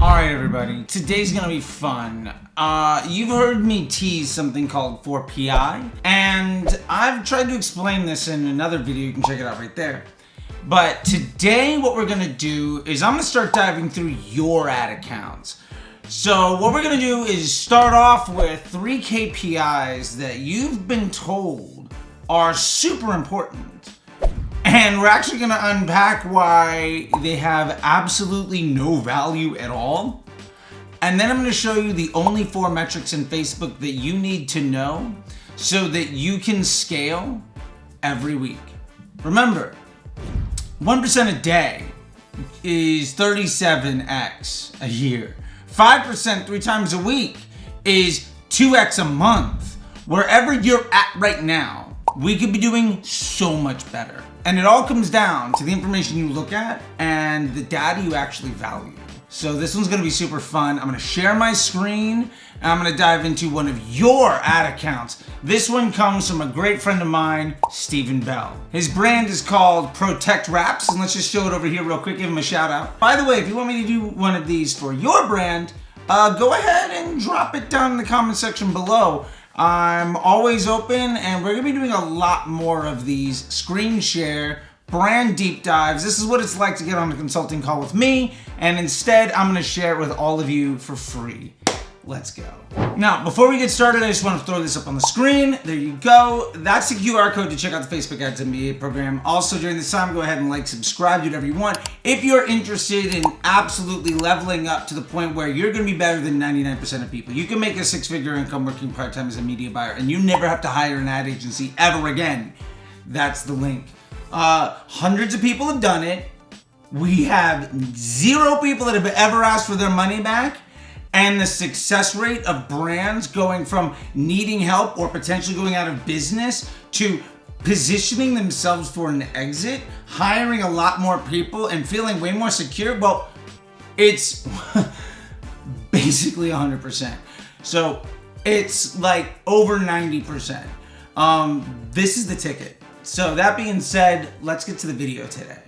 Alright everybody, today's gonna be fun. You've heard me tease something called 4PI, and I've tried to explain this in another video, you can check it out right there. But today what we're gonna do is I'm gonna start diving through your ad accounts. So what we're gonna do is start off with 3 KPIs that you've been told are super important. And we're actually gonna unpack why they have absolutely no value at all. And then I'm gonna show you the only 4 metrics in Facebook that you need to know so that you can scale every week. Remember, 1% a day is 37x a year. 5% 3 times a week is 2x a month. Wherever you're at right now, we could be doing so much better. And it all comes down to the information you look at and the data you actually value. So this one's gonna be super fun. I'm gonna share my screen and I'm gonna dive into one of your ad accounts. This one comes from a great friend of mine, Stephen Bell. His brand is called Protect Wraps, and let's just show it over here real quick, give him a shout out. By the way, if you want me to do one of these for your brand, go ahead and drop it down in the comment section below. I'm always open, and we're gonna be doing a lot more of these screen share, brand deep dives. This is what it's like to get on a consulting call with me, and instead I'm gonna share it with all of you for free. Let's go. Now, before we get started, I just want to throw this up on the screen. There you go. That's the QR code to check out the Facebook Ads MBA program. Also, during this time, go ahead and like, subscribe, do whatever you want. If you're interested in absolutely leveling up to the point where you're going to be better than 99% of people, you can make a 6-figure income working part-time as a media buyer, and you never have to hire an ad agency ever again. That's the link. Hundreds of people have done it. We have 0 people that have ever asked for their money back. And the success rate of brands going from needing help or potentially going out of business to positioning themselves for an exit, hiring a lot more people, and feeling way more secure, well, it's basically 100%. So it's like over 90%. This is the ticket. So that being said, let's get to the video today.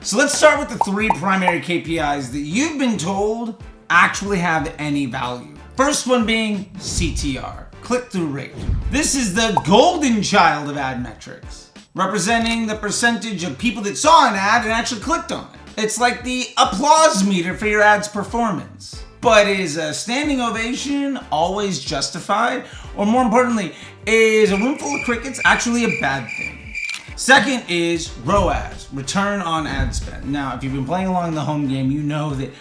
So let's start with the 3 primary KPIs that you've been told actually have any value. First one being CTR, click-through rate. This is the golden child of ad metrics, representing the percentage of people that saw an ad and actually clicked on it. It's like the applause meter for your ad's performance. But is a standing ovation always justified? Or more importantly, is a room full of crickets actually a bad thing? Second is ROAS, return on ad spend. Now, if you've been playing along in the home game, you know that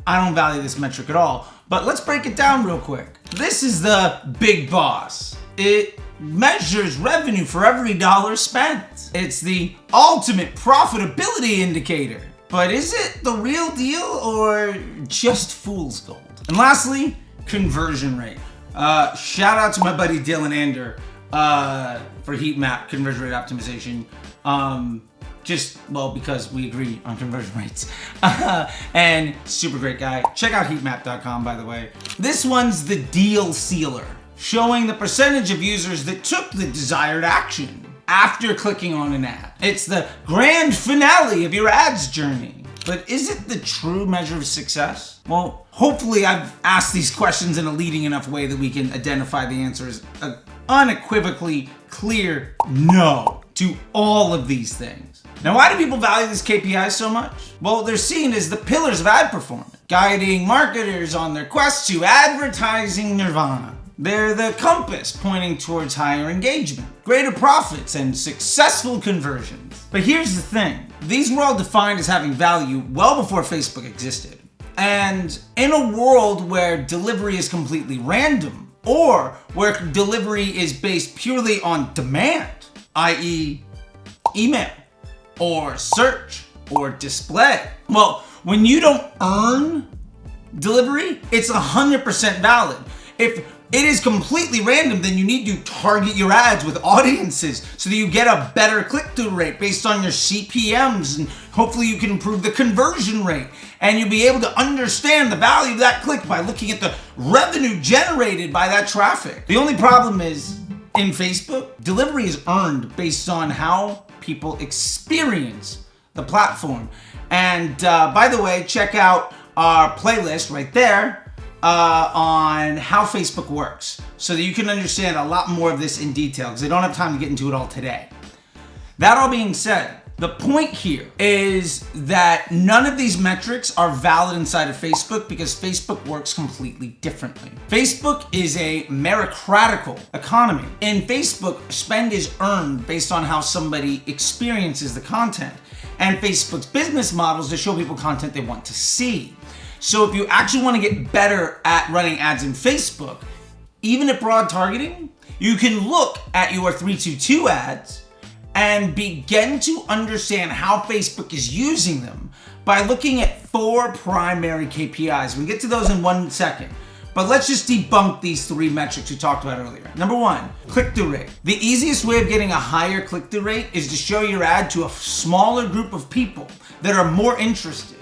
I don't value this metric at all, but let's break it down real quick. This is the big boss. It measures revenue for every dollar spent. It's the ultimate profitability indicator. But is it the real deal or just fool's gold? And lastly, conversion rate. Shout out to my buddy Dylan Ander for heat map conversion rate optimization. Because we agree on conversion rates. And super great guy. Check out heatmap.com, by the way. This one's the deal sealer, showing the percentage of users that took the desired action after clicking on an ad. It's the grand finale of your ads journey. But is it the true measure of success? Well, hopefully I've asked these questions in a leading enough way that we can identify the answer as an unequivocally clear no to all of these things. Now, why do people value this KPI so much? Well, they're seen as the pillars of ad performance, guiding marketers on their quest to advertising nirvana. They're the compass pointing towards higher engagement, greater profits, and successful conversions. But here's the thing. These were all defined as having value well before Facebook existed. And in a world where delivery is completely random, or where delivery is based purely on demand, i.e. email, or search, or display. Well, when you don't earn delivery, it's 100% valid. If it is completely random, then you need to target your ads with audiences so that you get a better click-through rate based on your CPMs, and hopefully you can improve the conversion rate. And you'll be able to understand the value of that click by looking at the revenue generated by that traffic. The only problem is, in Facebook, delivery is earned based on how people experience the platform. And by the way, check out our playlist right there on how Facebook works so that you can understand a lot more of this in detail because I don't have time to get into it all today. That all being said, the point here is that none of these metrics are valid inside of Facebook because Facebook works completely differently. Facebook is a meritocratical economy. In Facebook, spend is earned based on how somebody experiences the content. And Facebook's business model is to show people content they want to see. So if you actually want to get better at running ads in Facebook, even at broad targeting, you can look at your 322 ads and begin to understand how Facebook is using them by looking at 4 primary KPIs. We'll get to those in 1 second, but let's just debunk these 3 metrics we talked about earlier. Number 1, click-through rate. The easiest way of getting a higher click-through rate is to show your ad to a smaller group of people that are more interested.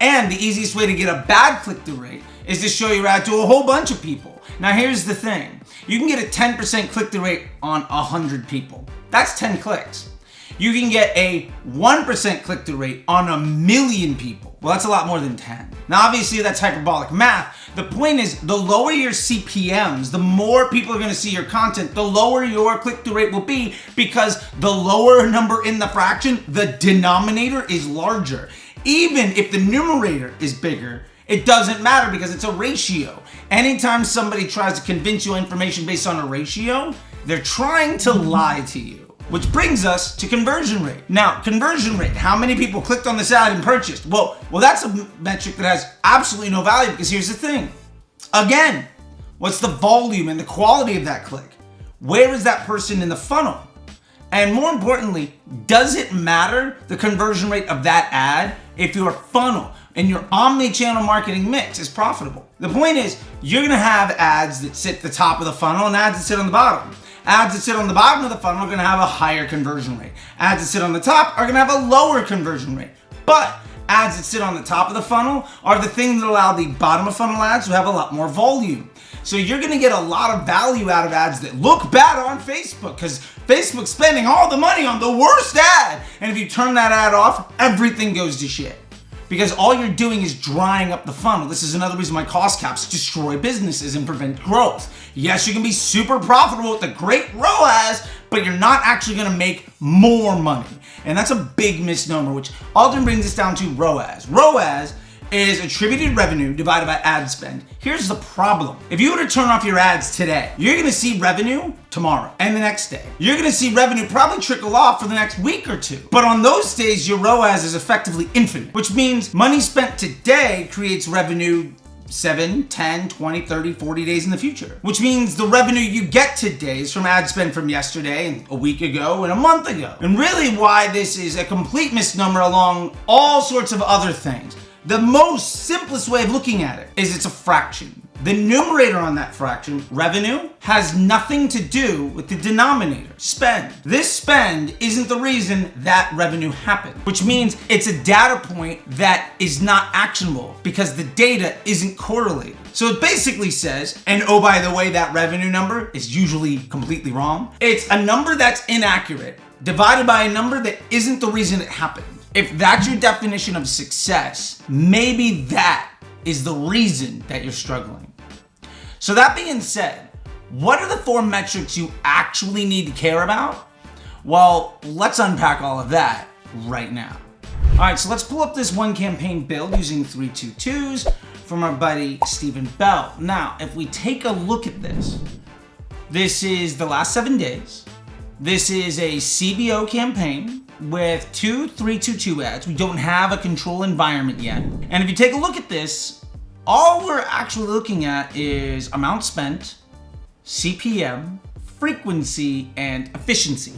And the easiest way to get a bad click-through rate is to show your ad to a whole bunch of people. Now here's the thing. You can get a 10% click-through rate on 100 people. That's 10 clicks. You can get a 1% click-through rate on 1 million people. Well, that's a lot more than 10. Now, obviously, that's hyperbolic math. The point is, the lower your CPMs, the more people are going to see your content, the lower your click-through rate will be because the lower number in the fraction, the denominator is larger. Even if the numerator is bigger, it doesn't matter because it's a ratio. Anytime somebody tries to convince you information based on a ratio, they're trying to lie to you. Which brings us to conversion rate. Now, conversion rate, how many people clicked on this ad and purchased? Well, that's a metric that has absolutely no value because here's the thing. Again, what's the volume and the quality of that click? Where is that person in the funnel? And more importantly, does it matter the conversion rate of that ad if your funnel and your omni-channel marketing mix is profitable? The point is, you're gonna have ads that sit at the top of the funnel and ads that sit on the bottom. Ads that sit on the bottom of the funnel are going to have a higher conversion rate. Ads that sit on the top are going to have a lower conversion rate. But ads that sit on the top of the funnel are the things that allow the bottom of funnel ads to have a lot more volume. So you're going to get a lot of value out of ads that look bad on Facebook because Facebook's spending all the money on the worst ad. And if you turn that ad off, everything goes to shit. Because all you're doing is drying up the funnel. This is another reason why cost caps destroy businesses and prevent growth. Yes, you can be super profitable with a great ROAS, but you're not actually gonna make more money. And that's a big misnomer, which often brings us down to ROAS. ROAS is attributed revenue divided by ad spend. Here's the problem. If you were to turn off your ads today, you're gonna see revenue tomorrow and the next day. You're gonna see revenue probably trickle off for the next week or 2. But on those days, your ROAS is effectively infinite, which means money spent today creates revenue 7, 10, 20, 30, 40 days in the future. Which means the revenue you get today is from ad spend from yesterday and a week ago and a month ago. And really why this is a complete misnomer along all sorts of other things. The most simplest way of looking at it is it's a fraction. The numerator on that fraction, revenue, has nothing to do with the denominator, spend. This spend isn't the reason that revenue happened, which means it's a data point that is not actionable because the data isn't correlated. So it basically says, and oh, by the way, that revenue number is usually completely wrong. It's a number that's inaccurate divided by a number that isn't the reason it happened. If that's your definition of success, maybe that is the reason that you're struggling. So that being said, what are the 4 metrics you actually need to care about? Well, let's unpack all of that right now. All right, so let's pull up this one campaign build using 322s from our buddy Stephen Bell. Now, if we take a look at this, this is the last 7 days. This is a CBO campaign with 2 322 ads. We don't have a control environment yet. And if you take a look at this, all we're actually looking at is amount spent, CPM, frequency, and efficiency,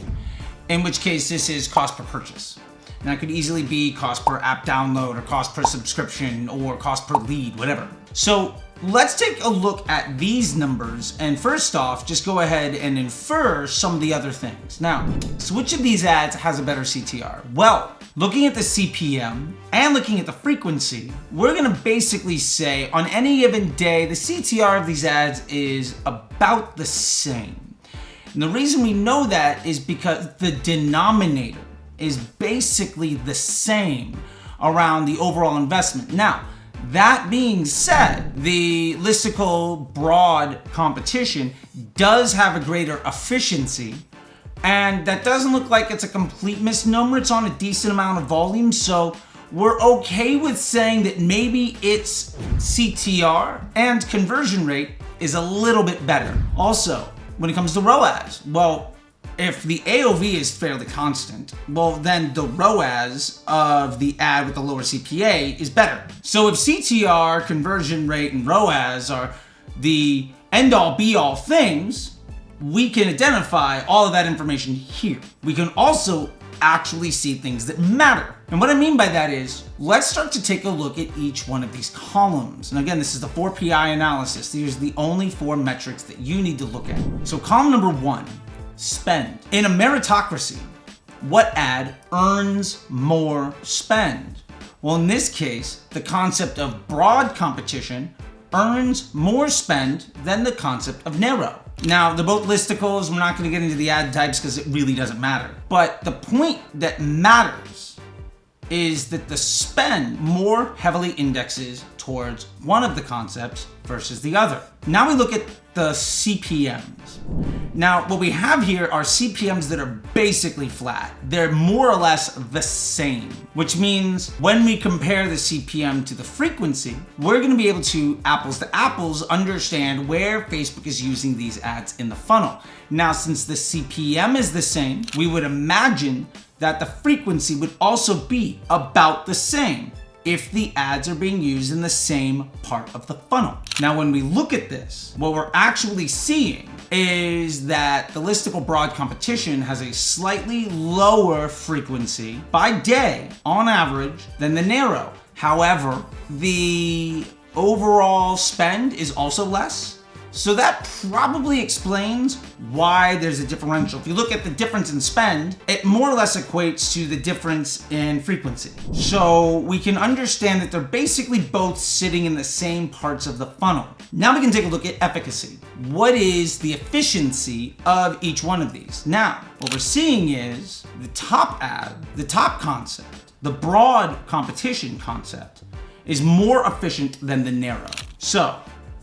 in which case this is cost per purchase. And that could easily be cost per app download or cost per subscription or cost per lead, whatever. So let's take a look at these numbers and first off, just go ahead and infer some of the other things. Now, so which of these ads has a better CTR? Well, looking at the CPM and looking at the frequency, we're gonna basically say on any given day, the CTR of these ads is about the same. And the reason we know that is because the denominator is basically the same around the overall investment. Now, That being said, the listicle broad competition does have a greater efficiency, and that doesn't look like it's a complete misnomer. It's on a decent amount of volume, so we're okay with saying that maybe its CTR and conversion rate is a little bit better. Also, when it comes to ROAS, well, if the AOV is fairly constant, well, then the ROAS of the ad with the lower CPA is better. So if CTR, conversion rate, and ROAS are the end-all be-all things, we can identify all of that information here. We can also actually see things that matter. And what I mean by that is, let's start to take a look at each one of these columns. And again, this is the 4PI analysis. These are the only 4 metrics that you need to look at. So column number 1, spend. In a meritocracy, what ad earns more spend? Well, in this case, the concept of broad competition earns more spend than the concept of narrow. Now, they're both listicles. We're not going to get into the ad types because it really doesn't matter. But the point that matters is that the spend more heavily indexes towards one of the concepts versus the other. Now we look at the CPMs. Now, what we have here are CPMs that are basically flat. They're more or less the same, which means when we compare the CPM to the frequency, we're going to be able to apples to apples understand where Facebook is using these ads in the funnel. Now, since the CPM is the same, we would imagine that the frequency would also be about the same if the ads are being used in the same part of the funnel. Now, when we look at this, what we're actually seeing is that the listicle broad competition has a slightly lower frequency by day on average than the narrow. However, the overall spend is also less. So that probably explains why there's a differential. If you look at the difference in spend, it more or less equates to the difference in frequency. So we can understand that they're basically both sitting in the same parts of the funnel. Now we can take a look at efficacy. What is the efficiency of each one of these? Now, what we're seeing is the top ad, the top concept, the broad competition concept is more efficient than the narrow. So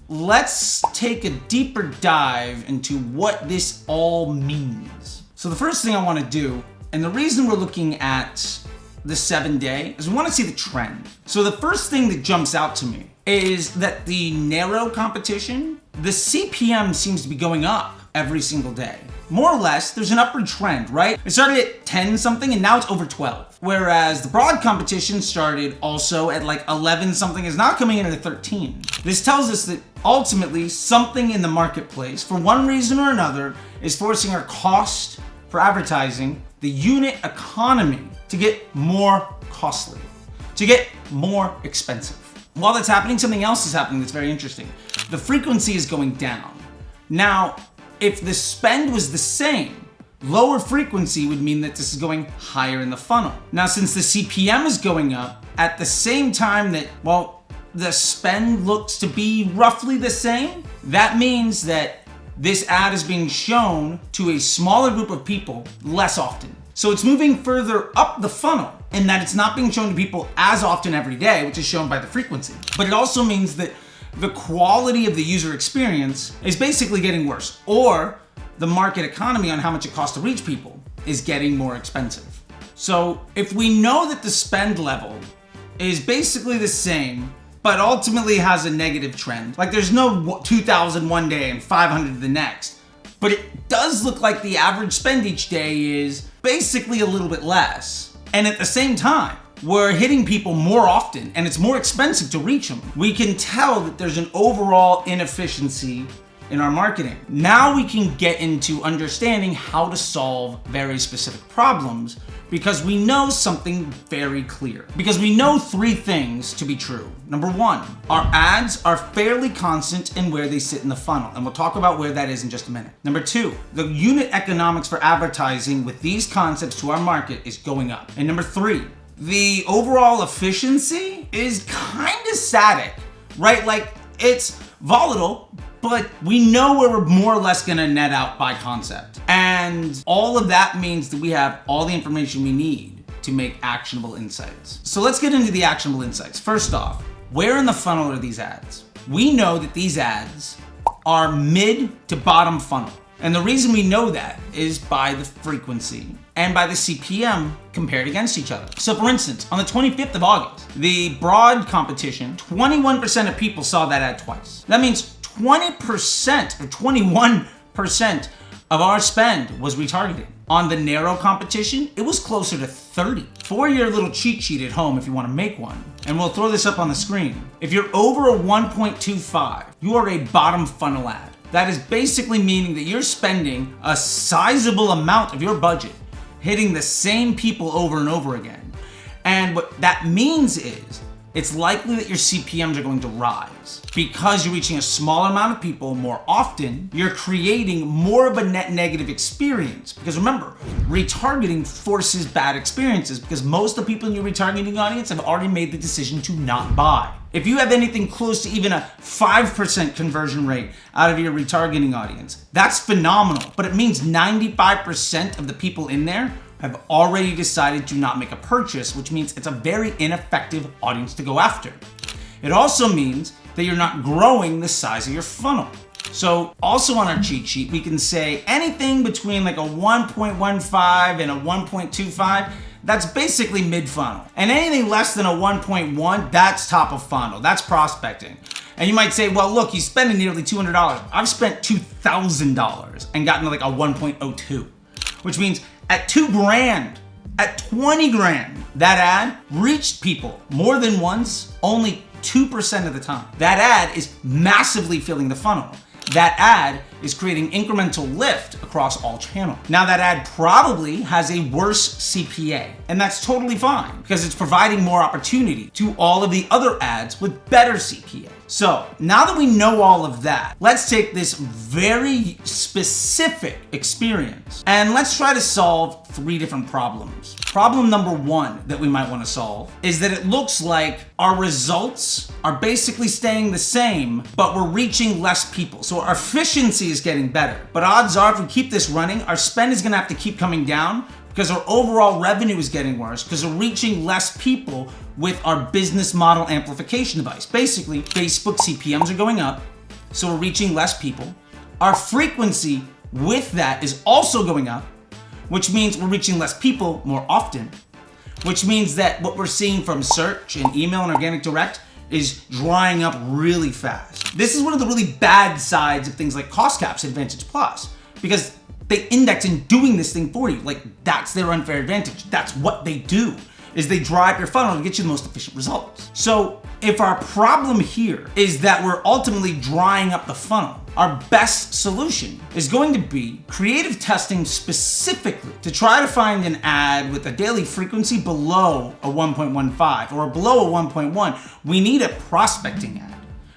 let's take a deeper dive into what this all means. So the first thing I want to do, and the reason we're looking at the 7-day, is we want to see the trend. So the first thing that jumps out to me is that the narrow competition, the CPM seems to be going up every single day. More or less, there's an upward trend, right? It started at 10 something and now it's over 12. Whereas the broad competition started also at like 11 something, is now coming in at 13. This tells us that ultimately something in the marketplace, for one reason or another, is forcing our cost for advertising, the unit economy, to get more costly, to get more expensive. While that's happening, something else is happening that's very interesting. The frequency is going down. Now, if the spend was the same, lower frequency would mean that this is going higher in the funnel. Now, since the CPM is going up at the same time that, well, the spend looks to be roughly the same, that means that this ad is being shown to a smaller group of people less often. So it's moving further up the funnel in that it's not being shown to people as often every day, which is shown by the frequency. But it also means that the quality of the user experience is basically getting worse, or the market economy on how much it costs to reach people is getting more expensive. So if we know that the spend level is basically the same, but ultimately has a negative trend, like there's no 2,000 one day and 500 the next, but it does look like the average spend each day is basically a little bit less. And at the same time, we're hitting people more often and it's more expensive to reach them. We can tell that there's an overall inefficiency in our marketing. Now we can get into understanding how to solve very specific problems because we know something very clear. Because we know 3 things to be true. Number 1, our ads are fairly constant in where they sit in the funnel, and we'll talk about where that is in just a minute. Number 2, the unit economics for advertising with these concepts to our market is going up. And number 3, the overall efficiency is kind of static, right? Like it's volatile, but we know where we're more or less gonna net out by concept. And all of that means that we have all the information we need to make actionable insights. So let's get into the actionable insights. First off, where in the funnel are these ads? We know that these ads are mid to bottom funnel. And the reason we know that is by the frequency and by the CPM compared against each other. So for instance, on the 25th of August, the broad competition, 21% of people saw that ad twice. That means 20% or 21% of our spend was retargeting. On the narrow competition, it was closer to 30. For your little cheat sheet at home if you want to make one, and we'll throw this up on the screen. If you're over a 1.25, you are a bottom funnel ad. That is basically meaning that you're spending a sizable amount of your budget hitting the same people over and over again. And what that means is, it's likely that your CPMs are going to rise. Because you're reaching a smaller amount of people more often, you're creating more of a net negative experience. Because remember, retargeting forces bad experiences because most of the people in your retargeting audience have already made the decision to not buy. If you have anything close to even a 5% conversion rate out of your retargeting audience, that's phenomenal. But it means 95% of the people in there have already decided to not make a purchase, which means it's a very ineffective audience to go after. It also means that you're not growing the size of your funnel. So also on our cheat sheet, we can say anything between like a 1.15 and a 1.25, that's basically mid-funnel. And anything less than a 1.1, that's top of funnel, that's prospecting. And you might say, well, look, he's spending nearly $200. I've spent $2,000 and gotten to like a 1.02, which means at $2,000, at 20 grand, that ad reached people more than once, only 2% of the time. That ad is massively filling the funnel. That ad is creating incremental lift across all channels. Now that ad probably has a worse CPA, and that's totally fine because it's providing more opportunity to all of the other ads with better CPA. So now that we know all of that, let's take this very specific experience and let's try to solve 3 different problems. Problem number 1 that we might want to solve is that it looks like our results are basically staying the same, but we're reaching less people. So our efficiency is getting better. But odds are if we keep this running, our spend is going to have to keep coming down because our overall revenue is getting worse because we're reaching less people with our business model amplification device. Basically, Facebook CPMs are going up, so we're reaching less people. Our frequency with that is also going up, which means we're reaching less people more often, which means that what we're seeing from search and email and organic direct is drying up really fast. This is one of the really bad sides of things like Cost Cap's Advantage Plus, because they index in doing this thing for you. Like, that's their unfair advantage. That's what they do, is they drive your funnel to get you the most efficient results. So if our problem here is that we're ultimately drying up the funnel, our best solution is going to be creative testing specifically to try to find an ad with a daily frequency below a 1.15 or below a 1.1. We need a prospecting ad.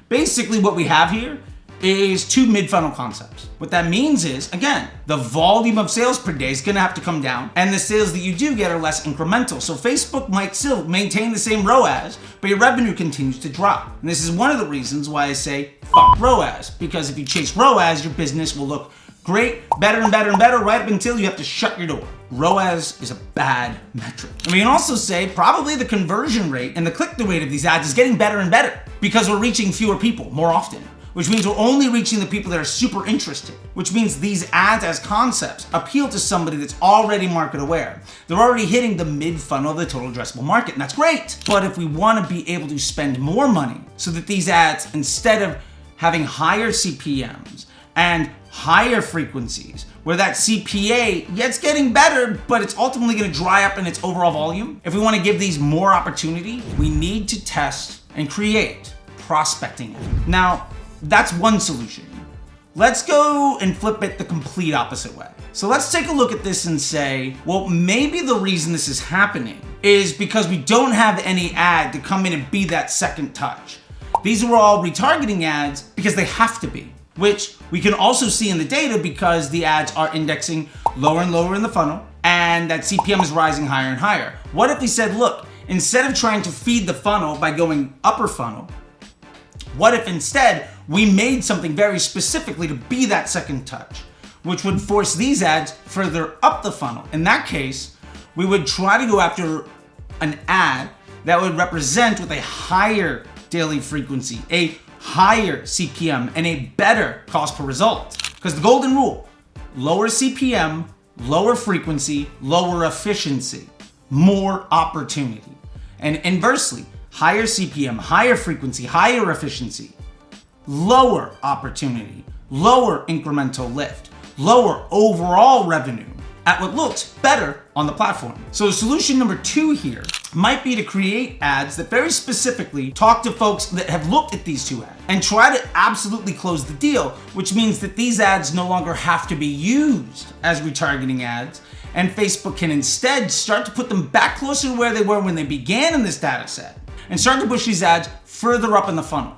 Basically what we have here is 2 mid-funnel concepts. What that means is, again, the volume of sales per day is gonna have to come down, and the sales that you do get are less incremental. So Facebook might still maintain the same ROAS, but your revenue continues to drop. And this is one of the reasons why I say, fuck ROAS, because if you chase ROAS, your business will look great, better and better and better, right up until you have to shut your door. ROAS is a bad metric. And we can also say probably the conversion rate and the click-through rate of these ads is getting better and better because we're reaching fewer people more often, which means we're only reaching the people that are super interested, which means these ads as concepts appeal to somebody that's already market aware. They're already hitting the mid-funnel of the total addressable market, and that's great. But if we want to be able to spend more money so that these ads, instead of having higher CPMs and higher frequencies, where that CPA, yeah, it's getting better, but it's ultimately going to dry up in its overall volume. If we want to give these more opportunity, we need to test and create prospecting. Now, that's one solution. Let's go and flip it the complete opposite way. So let's take a look at this and say, well, maybe the reason this is happening is because we don't have any ad to come in and be that second touch. These are all retargeting ads because they have to be, which we can also see in the data because the ads are indexing lower and lower in the funnel and that CPM is rising higher and higher. What if we said, look, instead of trying to feed the funnel by going upper funnel, what if instead we made something very specifically to be that second touch, which would force these ads further up the funnel? In that case, we would try to go after an ad that would represent with a higher daily frequency, a higher CPM, and a better cost per result. Because the golden rule, lower CPM, lower frequency, lower efficiency, more opportunity. And inversely, higher CPM, higher frequency, higher efficiency, lower opportunity, lower incremental lift, lower overall revenue at what looks better on the platform. So solution number 2 here might be to create ads that very specifically talk to folks that have looked at these 2 ads and try to absolutely close the deal, which means that these ads no longer have to be used as retargeting ads, and Facebook can instead start to put them back closer to where they were when they began in this data set and start to push these ads further up in the funnel.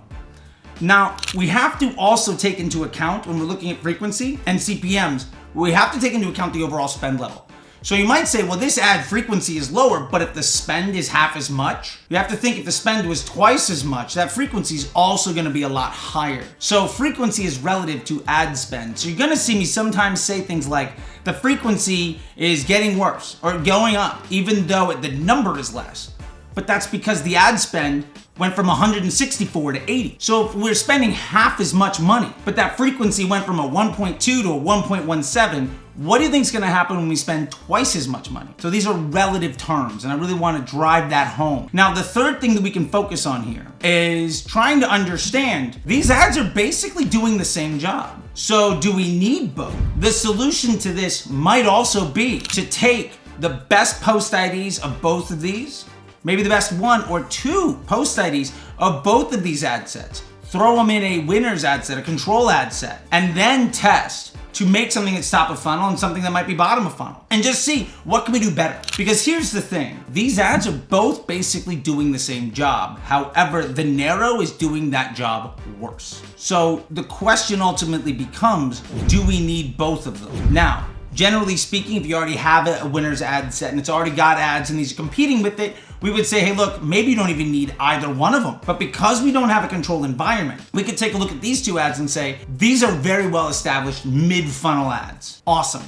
Now, we have to also take into account when we're looking at frequency and CPMs, we have to take into account the overall spend level. So you might say, well, this ad frequency is lower, but if the spend is half as much, you have to think if the spend was twice as much, that frequency is also gonna be a lot higher. So frequency is relative to ad spend. So you're gonna see me sometimes say things like, the frequency is getting worse or going up, even though the number is less. But that's because the ad spend went from 164 to 80. So if we're spending half as much money, but that frequency went from a 1.2 to a 1.17, what do you think is gonna happen when we spend twice as much money? So these are relative terms, and I really wanna drive that home. Now, the third thing that we can focus on here is trying to understand these ads are basically doing the same job. So do we need both? The solution to this might also be to take the best post IDs of both of these, maybe the best 1 or 2 post IDs of both of these ad sets, throw them in a winner's ad set, a control ad set, and then test to make something that's top of funnel and something that might be bottom of funnel, and just see what can we do better. Because here's the thing, these ads are both basically doing the same job. However, the narrow is doing that job worse. So the question ultimately becomes, do we need both of them? Now, generally speaking, if you already have a winner's ad set and it's already got ads and these are competing with it, we would say, hey, look, maybe you don't even need either one of them. But because we don't have a controlled environment, we could take a look at these 2 ads and say, these are very well established mid-funnel ads. Awesome.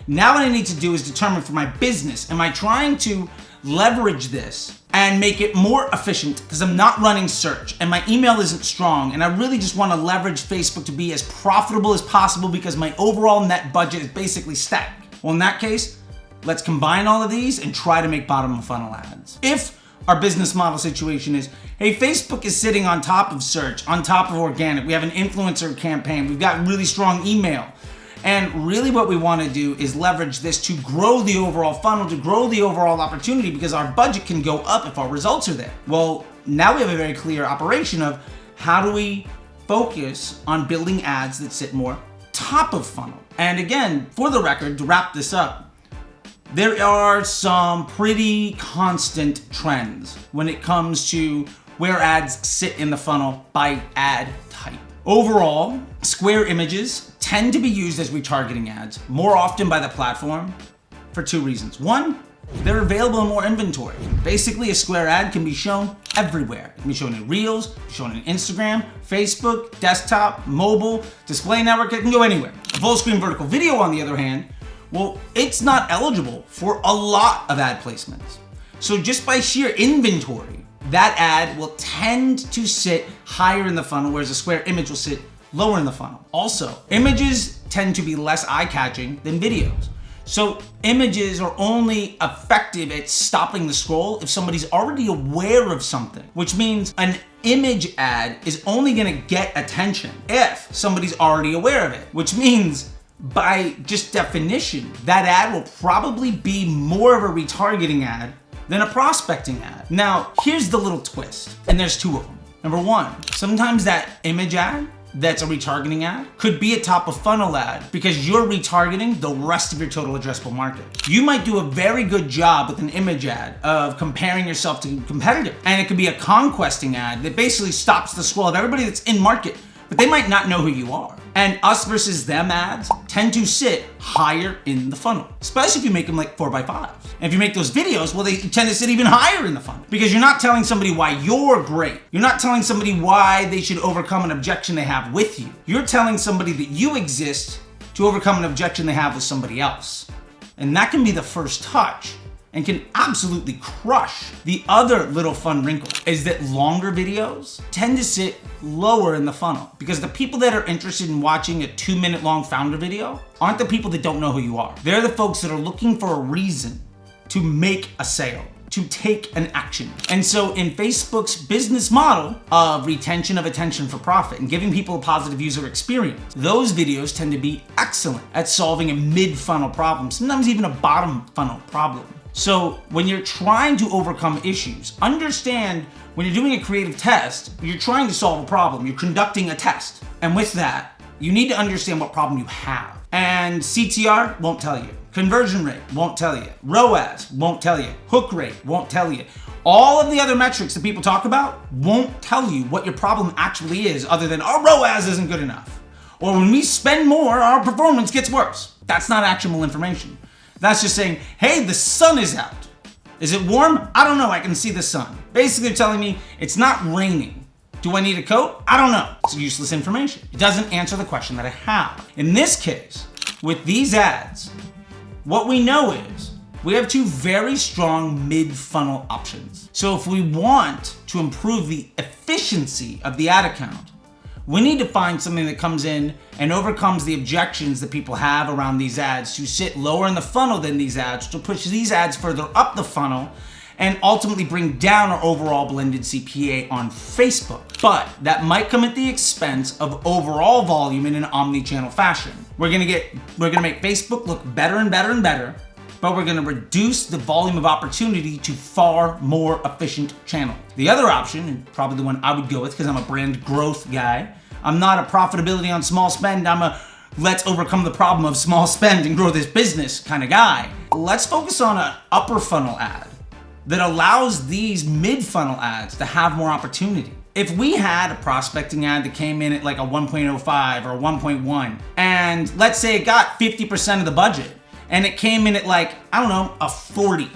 Now what I need to do is determine for my business, am I trying to leverage this and make it more efficient because I'm not running search and my email isn't strong and I really just want to leverage Facebook to be as profitable as possible because my overall net budget is basically stacked. Well, in that case, let's combine all of these and try to make bottom of funnel ads. If our business model situation is, hey, Facebook is sitting on top of search, on top of organic, we have an influencer campaign, we've got really strong email, and really what we want to do is leverage this to grow the overall funnel, to grow the overall opportunity because our budget can go up if our results are there. Well, now we have a very clear operation of how do we focus on building ads that sit more top of funnel. And again, for the record, to wrap this up, there are some pretty constant trends when it comes to where ads sit in the funnel by ad type. Overall, square images tend to be used as retargeting ads more often by the platform for 2 reasons. 1, they're available in more inventory. Basically, a square ad can be shown everywhere. It can be shown in Reels, shown in Instagram, Facebook, desktop, mobile, display network, it can go anywhere. A full screen vertical video, on the other hand, well, it's not eligible for a lot of ad placements. So just by sheer inventory, that ad will tend to sit higher in the funnel, whereas a square image will sit lower in the funnel. Also, images tend to be less eye-catching than videos. So images are only effective at stopping the scroll if somebody's already aware of something, which means an image ad is only gonna get attention if somebody's already aware of it, which means by just definition, that ad will probably be more of a retargeting ad than a prospecting ad. Now, here's the little twist, and there's 2 of them. Number 1, sometimes that image ad that's a retargeting ad could be a top of funnel ad because you're retargeting the rest of your total addressable market. You might do a very good job with an image ad of comparing yourself to competitors, and it could be a conquesting ad that basically stops the scroll of everybody that's in market, but they might not know who you are. And us versus them ads tend to sit higher in the funnel, especially if you make them like 4x5s. And if you make those videos, well, they tend to sit even higher in the funnel because you're not telling somebody why you're great. You're not telling somebody why they should overcome an objection they have with you. You're telling somebody that you exist to overcome an objection they have with somebody else. And that can be the first touch and can absolutely crush. The other little fun wrinkle is that longer videos tend to sit lower in the funnel because the people that are interested in watching a 2-minute long founder video aren't the people that don't know who you are. They're the folks that are looking for a reason to make a sale, to take an action. And so in Facebook's business model of retention of attention for profit and giving people a positive user experience, those videos tend to be excellent at solving a mid-funnel problem, sometimes even a bottom funnel problem. So when you're trying to overcome issues, understand when you're doing a creative test, you're trying to solve a problem, you're conducting a test. And with that, you need to understand what problem you have. And CTR won't tell you. Conversion rate won't tell you. ROAS won't tell you. Hook rate won't tell you. All of the other metrics that people talk about won't tell you what your problem actually is, other than our ROAS isn't good enough. Or when we spend more, our performance gets worse. That's not actionable information. That's just saying, hey, the sun is out. Is it warm? I don't know, I can see the sun. Basically telling me it's not raining. Do I need a coat? I don't know. It's useless information. It doesn't answer the question that I have. In this case, with these ads, what we know is we have two very strong mid-funnel options. So if we want to improve the efficiency of the ad account, we need to find something that comes in and overcomes the objections that people have around these ads to sit lower in the funnel than these ads, to push these ads further up the funnel, and ultimately bring down our overall blended CPA on Facebook. But that might come at the expense of overall volume in an omni-channel fashion. We're gonna make Facebook look better and better and better, but we're gonna reduce the volume of opportunity to far more efficient channels. The other option, and probably the one I would go with because I'm a brand growth guy, I'm not a profitability on small spend, I'm a let's overcome the problem of small spend and grow this business kind of guy. Let's focus on an upper funnel ad that allows these mid-funnel ads to have more opportunity. If we had a prospecting ad that came in at like a 1.05 or a 1.1, and let's say it got 50% of the budget, and it came in at like, I don't know, a 40,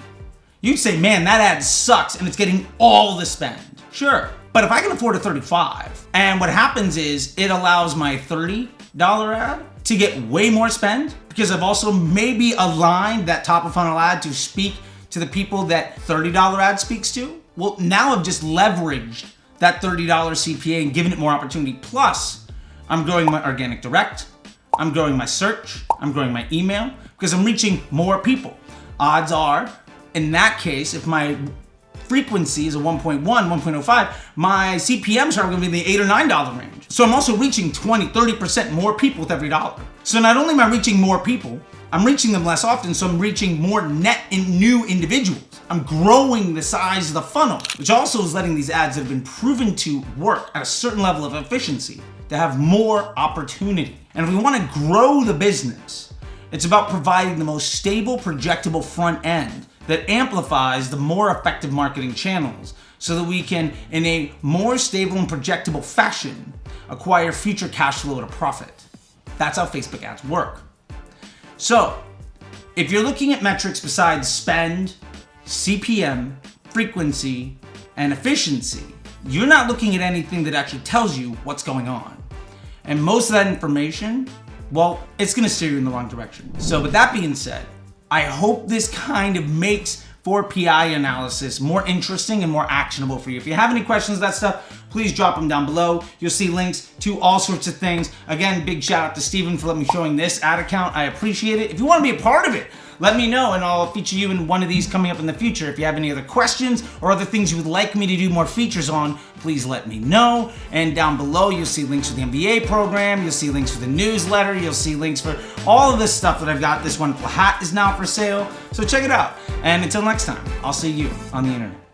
you'd say, man, that ad sucks and it's getting all the spend. Sure, but if I can afford a 35, and what happens is it allows my $30 ad to get way more spend, because I've also maybe aligned that top of funnel ad to speak to the people that $30 ad speaks to, well, now I've just leveraged that $30 CPA and given it more opportunity. Plus, I'm growing my organic direct, I'm growing my search, I'm growing my email, because I'm reaching more people. Odds are, in that case, if my frequency is a 1.1, 1.05, my CPMs are gonna be in the $8 or $9 range. So I'm also reaching 20, 30% more people with every dollar. So not only am I reaching more people, I'm reaching them less often, so I'm reaching more net and new individuals. I'm growing the size of the funnel, which also is letting these ads that have been proven to work at a certain level of efficiency to have more opportunity. And if we want to grow the business, it's about providing the most stable, projectable front end that amplifies the more effective marketing channels so that we can, in a more stable and projectable fashion, acquire future cash flow at a profit. That's how Facebook ads work. So, if you're looking at metrics besides spend, CPM, frequency, and efficiency, you're not looking at anything that actually tells you what's going on. And most of that information, well, it's gonna steer you in the wrong direction. So with that being said, I hope this kind of makes 4PI analysis more interesting and more actionable for you. If you have any questions of that stuff, please drop them down below. You'll see links to all sorts of things. Again, big shout out to Steven for letting me showing this ad account. I appreciate it. If you want to be a part of it, let me know and I'll feature you in one of these coming up in the future. If you have any other questions or other things you would like me to do more features on, please let me know. And down below, you'll see links for the MBA program. You'll see links for the newsletter. You'll see links for all of this stuff that I've got. This wonderful hat is now for sale. So check it out. And until next time, I'll see you on the internet.